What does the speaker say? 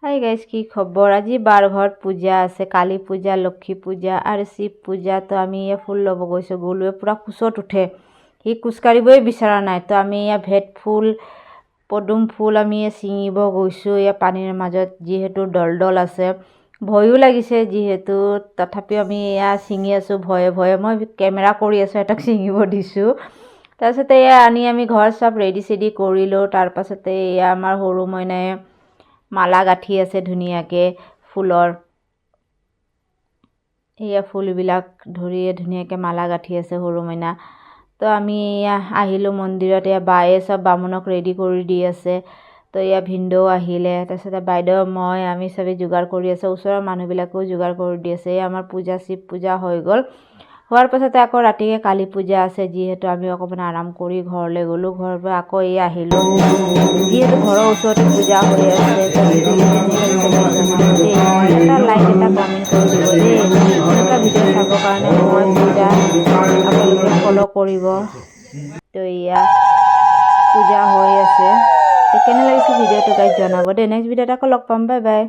Hi guys, কি খবৰ? আজি বাৰ ঘৰত পূজা আছে, কালী পূজা, লক্ষী পূজা আৰু শিৱ পূজা। তো আমি ফুল ল'ব গৈছোঁ। গৰুৱে পূৰা কোচত উঠে, সি খোজকাঢ়িবই বিচৰা নাই। তো আমি ভেট ফুল, পদুম ফুল আমি ছিঙিব গৈছোঁ পানীৰ মাজত, যিহেতু দল আছে। ভয়ো লাগিছে যিহেতু, তথাপিও আমি ছিঙি আছোঁ ভয়ে ভয়ে। মই কেমেৰা কৰি আছোঁ, এটাক ছিঙিব দিছোঁ। তাৰপিছতে আনি আমি ঘৰ চব ৰেডি চেডি কৰিলোঁ। তাৰপাছতে আমাৰ সৰু মইনাই মালা গাঁঠি আছে ধুনীয়াকৈ ফুলৰ। ফুলবিলাক ধুনীয়াকৈ মালা গাঁঠি আছে সৰু মইনা। তো আমি আহিলোঁ মন্দিৰত। বায়ে চব বামুণক ৰেডি কৰি দি আছে। তো ভিনদেউ আহিলে, তাৰপিছতে বাইদেউ মই আমি চবেই যোগাৰ কৰি আছোঁ। ওচৰৰ মানুহবিলাকেও যোগাৰ কৰি দি আছে। আমাৰ পূজা শিৱ পূজা হৈ গ'ল। হোৱাৰ পাছতে আকৌ ৰাতিকৈ কালী পূজা আছে, যিহেতু আমি অকণমান আৰাম কৰি ঘৰলৈ গ'লোঁ। ঘৰৰ পৰা আকৌ আহিলোঁ, যিহেতু ঘৰৰ ওচৰতে পূজা হৈ আছে। এটা লাইক এটা কমেণ্ট কৰি দিব দেই। এনেকুৱা ভিডিঅ' চাবৰ কাৰণে মই পূজা আপোনালোকে ফ'ল' কৰিব। তো পূজা হৈ আছে। কেনে লাগিছে ভিডিঅ'টো গাইজ জনাব দেই। নেক্সট ভিডিঅ'ত আকৌ লগ পাম। Bye bye.